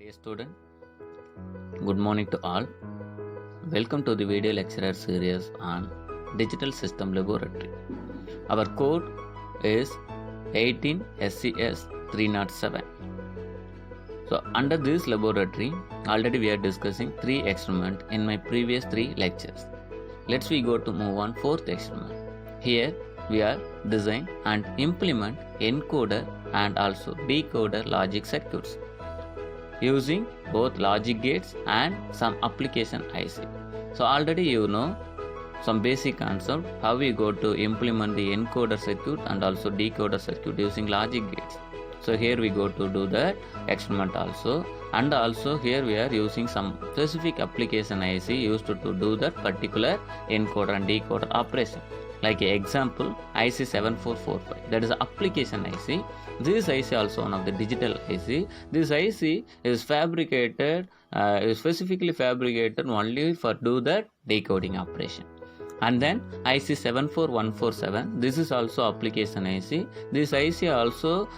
Dear student, good morning to all. Welcome to the video lecture series on Digital System Laboratory. Our code is 18 SCS 307. So under this laboratory, already we are discussing 3 experiments in my previous 3 lectures. Let's we go to move on 4th experiment. Here we are design and implement encoder and also decoder logic circuits using both logic gates and some application IC. So already you know some basic concept how we go to implement the encoder circuit and also decoder circuit using logic gates. So here we go to do that experiment also, and also here we are using some specific application IC used to do that particular encoder and decoder operation. Like example IC7445, that is application IC. This IC also one of the digital IC. This IC is fabricated, is specifically fabricated only for do that decoding operation. And then IC74147, this is also application IC. This IC also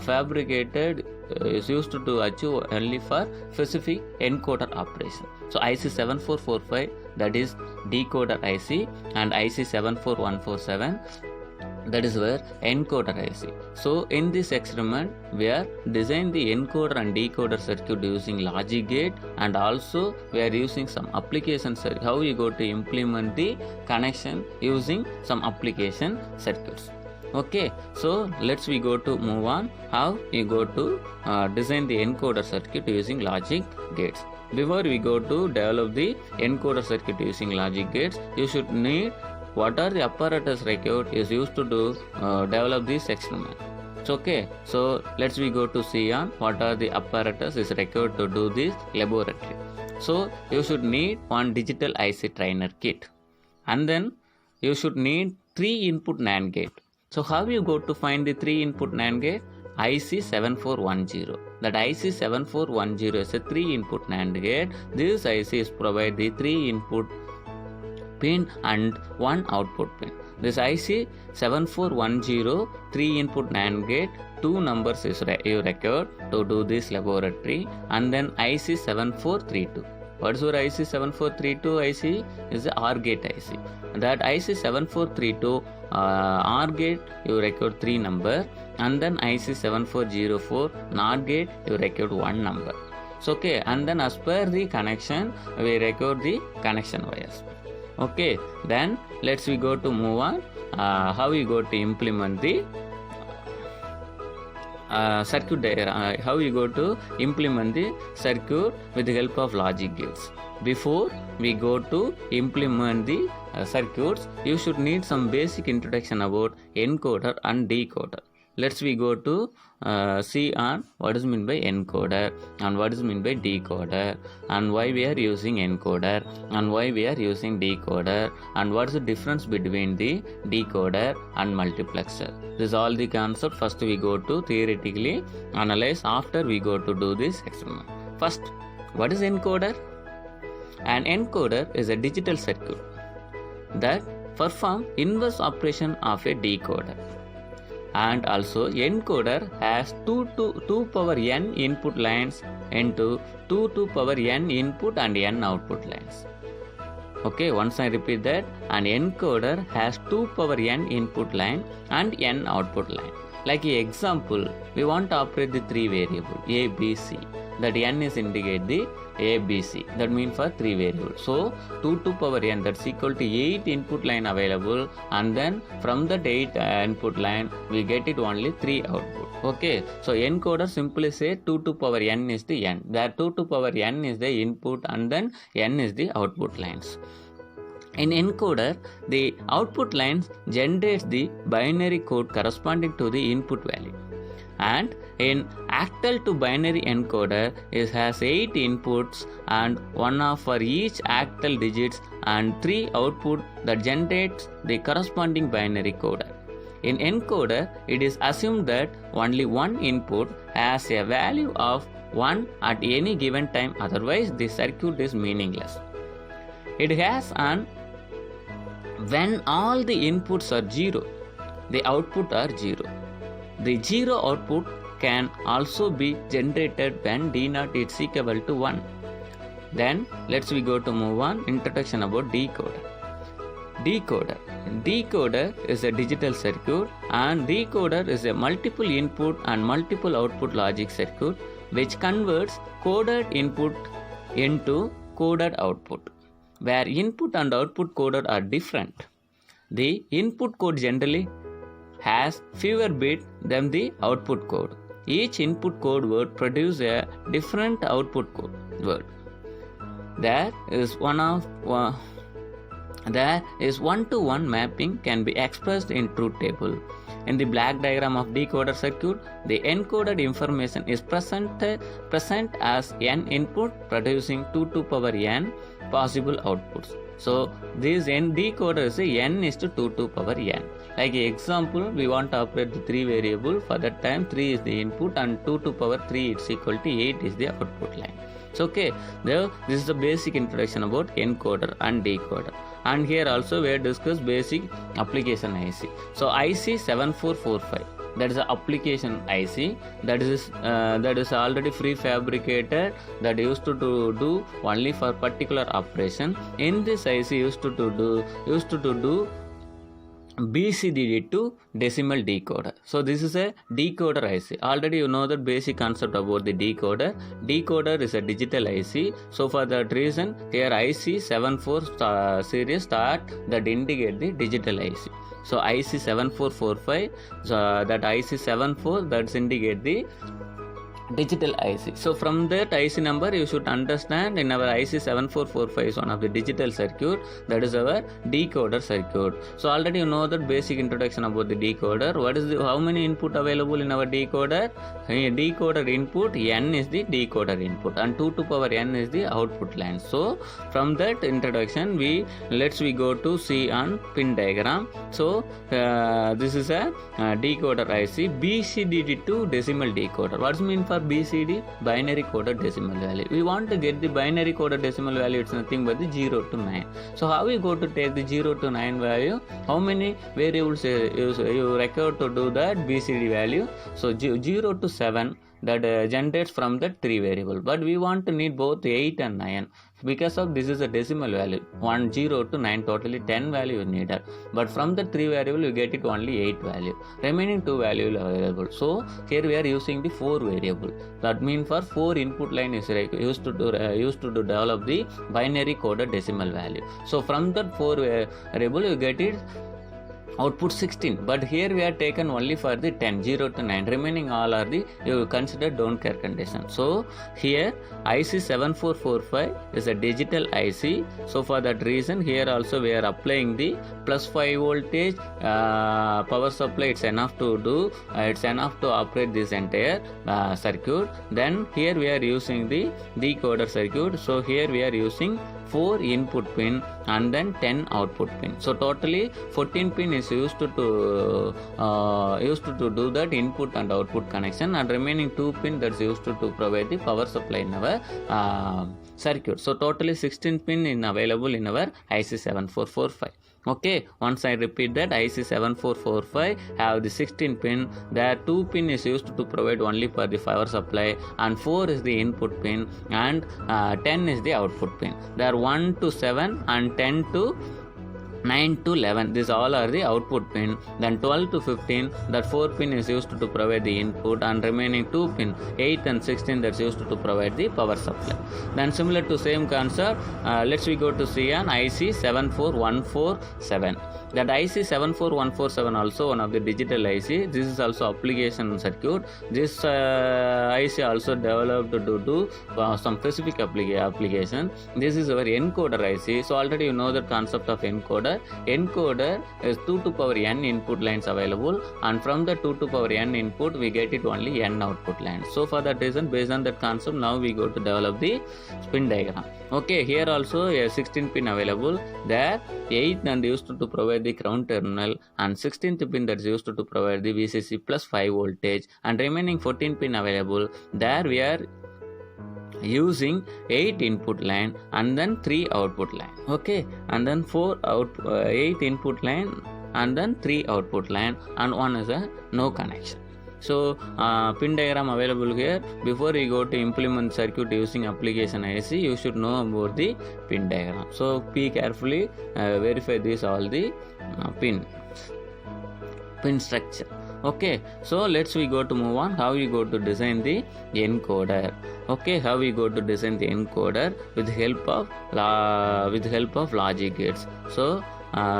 fabricated is used to achieve only for specific encoder operation. So IC7445, that is decoder IC, and IC74147, that is where encoder IC. So in this experiment we are design the encoder and decoder circuit using logic gate, and also we are using some application circuit, how we go to implement the connection using some application circuits. Okay, so let's we go to move on how we go to design the encoder circuit using logic gates. Before we go to develop the encoder circuit using logic gates, you should need what are the apparatus required is used to do develop this experiment. It's okay. So let's we go to see on what are the apparatus is required to do this laboratory. So you should need one digital IC trainer kit, and then you should need 3 input NAND gate. So how you go to find the 3 input NAND gate? IC7410. That IC7410 is a 3 input NAND gate. This IC is provide the 3 input pin and 1 output pin. This IC7410 3 input NAND gate, 2 numbers is you required to do this laboratory, and then IC7432. What is your IC7432 IC? Is the OR gate IC. That IC7432 OR gate you record 3 number, and then IC7404 NOT gate you record 1 number. So okay, and then as per the connection we record the connection wires. Okay, then let's we go to move on how we go to implement the circuit diagram, how we go to implement the circuit with the help of logic gates. Before we go to implement the circuits, you should need some basic introduction about encoder and decoder. Let's we go to see on what is meant by encoder and what is meant by decoder, and why we are using encoder and why we are using decoder, and what is the difference between the decoder and multiplexer. This is all the concept. First we go to theoretically analyze, after we go to do this experiment. First, what is encoder? An encoder is a digital circuit that perform inverse operation of a decoder. And also encoder has 2 to power n input lines into 2 to power n input and n output lines. Okay, once I repeat that, an encoder has 2 power n input line and n output line. Like example, we want to operate the 3 variable A, B, C. That n is indicate the A, B, C. That means for 3 variables. So 2 to power n, that's equal to 8 input line available, and then from that 8 input line we get it only 3 output. Okay, so encoder simply say 2 to power n is the n. That 2 to power n is the input and then n is the output lines. In encoder, the output lines generates the binary code corresponding to the input value. And in octal to binary encoder, it has 8 inputs and 1 for each octal digits and 3 output that generates the corresponding binary coder. In encoder, it is assumed that only one input has a value of 1 at any given time, otherwise the circuit is meaningless. It has an when all the inputs are 0, the output are 0. The 0 output can also be generated when D0 is equal to 1. Then let's we go to move on. Introduction about decoder. Decoder is a digital circuit, and decoder is a multiple input and multiple output logic circuit which converts coded input into coded output, where input and output coded are different. The input code generally has fewer bits than the output code. Each input code word produces a different output code word. There is one-to-one mapping can be expressed in truth table. In the black diagram of decoder circuit, the encoded information is present as n input producing 2 to power n possible outputs. So this n decoder is n is to 2 to power n. Like example, we want to operate the 3 variable. For that time 3 is the input and 2 to power 3 is equal to 8 is the output line. So okay, this is the basic introduction about encoder and decoder. And here also we have discussed basic application IC. So IC 7445, that is the application IC, that is already prefabricated, that used to do only for particular operation. In this IC used to do BCD to decimal decoder. So this is a decoder IC. Already you know the basic concept about the decoder. Decoder is a digital IC. So for that reason here IC 74 series start that indicate the digital IC. So IC 7445, that IC 74 that's indicate the digital IC. So from that IC number you should understand in our IC 7445 is one of the digital circuit, that is our decoder circuit. So already you know that basic introduction about the decoder. What is how many input available in our decoder? Decoder input n is the decoder input and 2 to power n is the output line. So from that introduction we go to see on pin diagram. So this is a decoder IC BCD to decimal decoder. What's mean for BCD? Binary coded decimal value. We want to get the binary coded decimal value. It's nothing but the 0 to 9. So how we go to take the 0 to 9 value? How many variables you require to do that BCD value? So 0 to 7 that generates from the 3 variable, but we want to need both 8 and 9. Because of this is a decimal value, 0 to 9 totally 10 value needed, but from the 3 variable you get it only 8 value, remaining 2 value available. So here we are using the 4 variable. That means for 4 input line is used to develop the binary coded decimal value. So from that 4 variable you get it output 16, but here we are taken only for the 10, 0 to 9, remaining all are the you consider don't care condition. So here IC 7445 is a digital IC. So for that reason here also we are applying the plus 5 voltage power supply. It's enough to operate this entire circuit. Then here we are using the decoder circuit. So here we are using 4 input pin and then 10 output pin. So totally 14 pin is used to do that input and output connection, and remaining 2 pin that's used to provide the power supply in our circuit. So totally 16 pin is available in our IC 7445. Okay, once I repeat that, IC 7445 have the 16 pin. There 2 pin is used to provide only for the power supply, and 4 is the input pin, and 10 is the output pin. There 1 to 7 and 10 to 9 to 11, these all are the output pin. Then 12 to 15, that 4 pin is used to provide the input, and remaining 2 pin 8 and 16 that's used to provide the power supply. Then similar to same concept, let's we go to see an IC 74147. That IC 74147 also one of the digital IC. This is also application circuit. This IC also developed to do some specific application. This is our encoder IC. So already you know the concept of encoder. Encoder is 2 to power n input lines available, and from the 2 to power n input we get it only n output lines. So for that reason, based on that concept, now we go to develop the pin diagram. Okay, here also a 16 pin available. There 8 and used to provide the ground terminal, and 16th pin that's used to provide the VCC plus 5 voltage, and remaining 14 pin available. There we are using 8 input line and then 3 output line. Okay, and then 8 input line and then 3 output line, and one is a no connection. So pin diagram available here. Before you go to implement circuit using application IC, you should know about the pin diagram. So be carefully verify this all the pin structure. Okay, so we go to move on. How we go to design the encoder? Okay, how we go to design the encoder with help of logic gates. So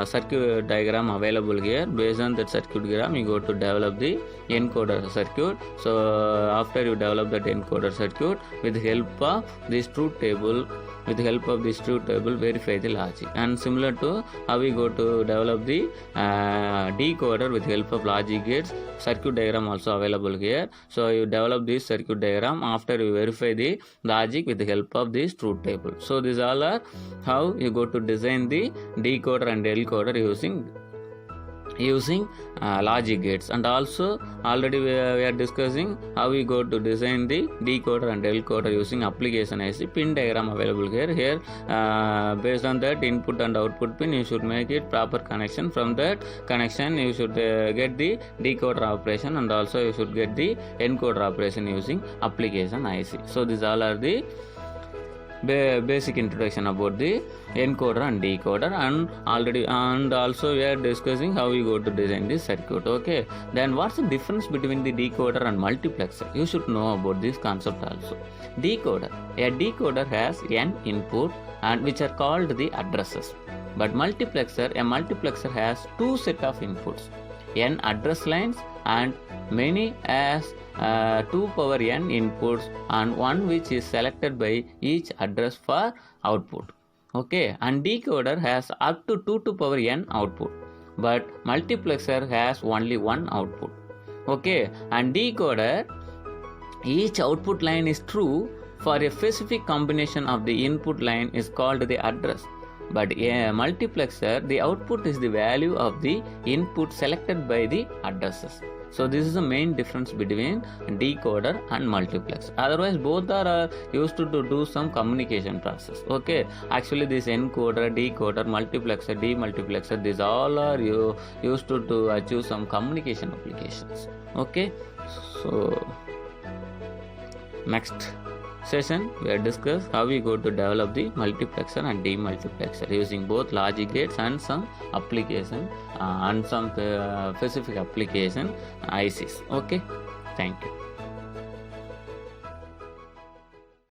circuit diagram available here. Based on that circuit diagram, you go to develop the encoder circuit. So after you develop that encoder circuit, with help of this truth table, verify the logic. And similar to how we go to develop the decoder with help of logic gates, circuit diagram also available here. So you develop this circuit diagram after you verify the logic with the help of this truth table. So these all are how you go to design the decoder and encoder using logic gates. And also already we are discussing how we go to design the decoder and encoder using application IC. Pin diagram available here. Based on that input and output pin, you should make it proper connection. From that connection you should get the decoder operation, and also you should get the encoder operation using application IC. So these all are the basic introduction about the encoder and decoder, and also we are discussing how we go to design this circuit. Okay, then what's the difference between the decoder and multiplexer? You should know about this concept also. A decoder has n input and which are called the addresses, but a multiplexer has two set of inputs, n address lines and many as 2 power n inputs, and one which is selected by each address for output. Okay, and decoder has up to 2 to power n output, but multiplexer has only one output. Okay, and decoder, each output line is true for a specific combination of the input line is called the address, but a multiplexer, the output is the value of the input selected by the addresses. So this is the main difference between decoder and multiplex. Otherwise both are used to do some communication process. Okay, actually this encoder, decoder, multiplexer, demultiplexer, these all are used to achieve some communication applications. Okay, so next session we will discuss how we go to develop the multiplexer and demultiplexer using both logic gates and some application and some specific application ICs. Okay, thank you.